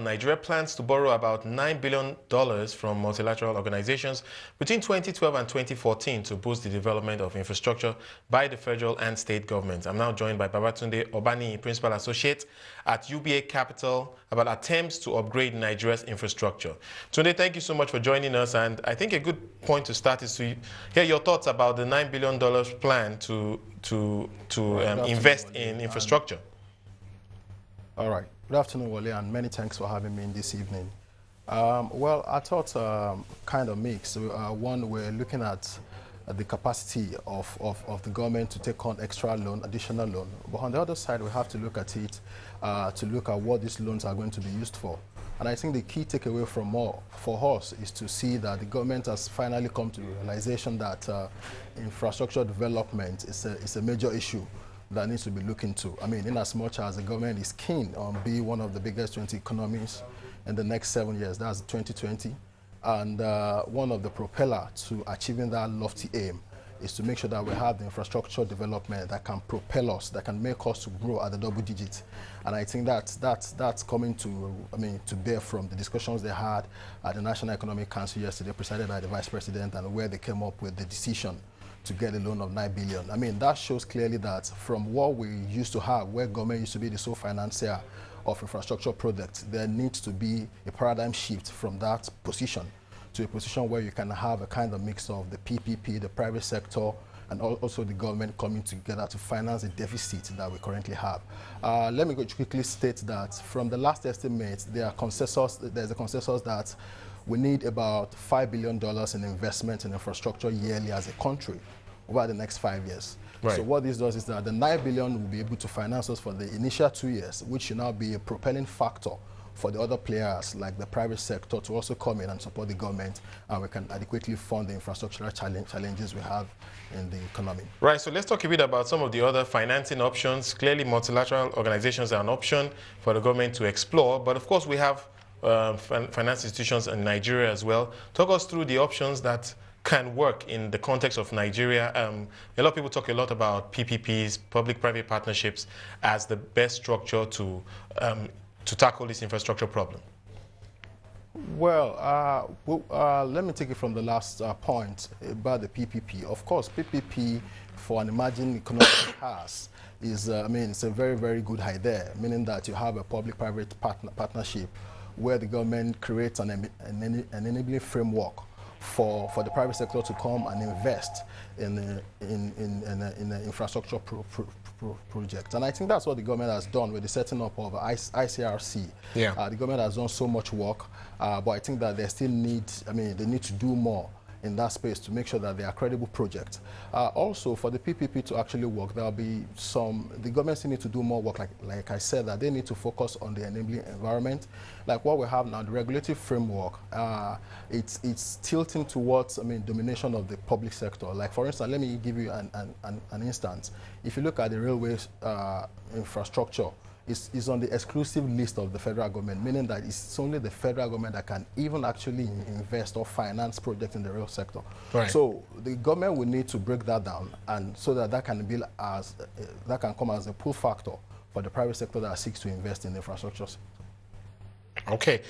Nigeria plans to borrow about $9 billion from multilateral organizations between 2012 and 2014 to boost the development of infrastructure by the federal and state governments. I'm now joined by Babatunde Obaniyi, Principal Associate at UBA Capital, about attempts to upgrade Nigeria's infrastructure. Tunde, thank you so much for joining us. And I think a good point to start is to hear your thoughts about the $9 billion plan to invest in infrastructure. All right. Good afternoon, Wole, and many thanks for having me in this evening. Well, I thought kind of mixed. One, we're looking at the capacity of the government to take on extra loan, additional loan. But on the other side, we have to look at it to look at what these loans are going to be used for. And I think the key takeaway for us is to see that the government has finally come to the realization that infrastructure development is a major issue that needs to be looked into. I mean, in as much as the government is keen on being one of the biggest 20 economies in the next 7 years, that's 2020, and one of the propeller to achieving that lofty aim is to make sure that we have the infrastructure development that can propel us, that can make us to grow at the double digits. And I think that's coming to bear from the discussions they had at the National Economic Council yesterday, presided by the Vice President, and where they came up with the decision to get a loan of $9 billion. I mean, that shows clearly that from what we used to have, where government used to be the sole financier of infrastructure projects, there needs to be a paradigm shift from that position to a position where you can have a kind of mix of the PPP, the private sector, and also the government coming together to finance the deficit that we currently have. Let me quickly state that from the last estimate, there's a consensus that we need about $5 billion in investment in infrastructure yearly as a country over the next 5 years. Right. So what this does is that the $9 billion will be able to finance us for the initial 2 years, which should now be a propelling factor for the other players like the private sector to also come in and support the government, and we can adequately fund the infrastructural challenges we have in the economy. Right, so let's talk a bit about some of the other financing options. Clearly, multilateral organizations are an option for the government to explore, but of course we have finance institutions in Nigeria as well. Talk us through the options that can work in the context of Nigeria. A lot of people talk a lot about PPPs, public-private partnerships, as the best structure to tackle this infrastructure problem. Well, let me take it from the last point about the PPP. Of course, PPP for an emerging economic class is, I mean, it's a very, very good idea, meaning that you have a public-private partnership where the government creates an enabling framework for the private sector to come and invest in an infrastructure project. And I think that's what the government has done with the setting up of ICRC. Yeah. The government has done so much work, but I think that they still need, I mean, they need to do more in that space to make sure that they are credible projects. Also, for the PPP to actually work, there'll be the government still need to do more work, like I said, that they need to focus on the enabling environment. Like what we have now, the regulatory framework, it's tilting towards, I mean, domination of the public sector. Like for instance, let me give you an instance. If you look at the railways infrastructure, is on the exclusive list of the federal government, meaning that it's only the federal government that can even actually invest or finance projects in the rail sector. Right. So the government will need to break that down, and so that can be that can come as a pull factor for the private sector that seeks to invest in infrastructure. Okay.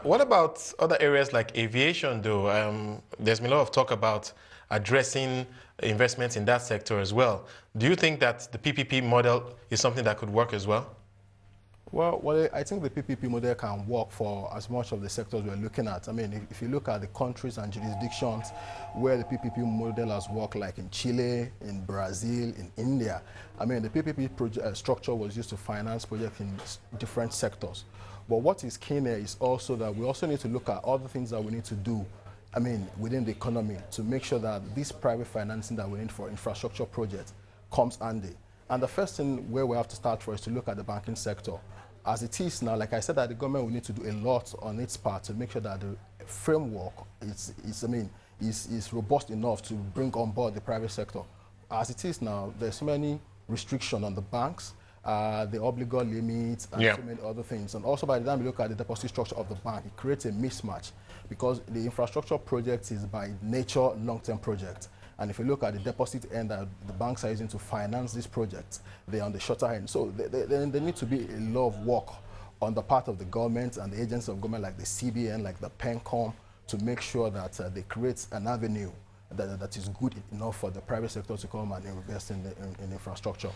What about other areas like aviation, though? There's been a lot of talk about addressing investments in that sector as well. Do you think that the PPP model is something that could work as well? Well, I think the PPP model can work for as much of the sectors we're looking at. I mean, if you look at the countries and jurisdictions where the PPP model has worked, like in Chile, in Brazil, in India, I mean, the PPP structure was used to finance projects in different sectors. But what is key here is also that we also need to look at other things that we need to do, I mean, within the economy to make sure that this private financing that we need for infrastructure projects comes handy. And the first thing where we have to start for is to look at the banking sector. As it is now, like I said, that the government will need to do a lot on its part to make sure that the framework is robust enough to bring on board the private sector. As it is now, there's so many restrictions on the banks, the obligor limits, and so many other things. And also, by the time you look at the deposit structure of the bank, it creates a mismatch because the infrastructure project is by nature long-term project. And if you look at the deposit end that the banks are using to finance this project, they're on the shorter end. So there need to be a lot of work on the part of the government and the agents of government like the CBN, like the PENCOM, to make sure that they create an avenue that is good enough for the private sector to come and invest in infrastructure.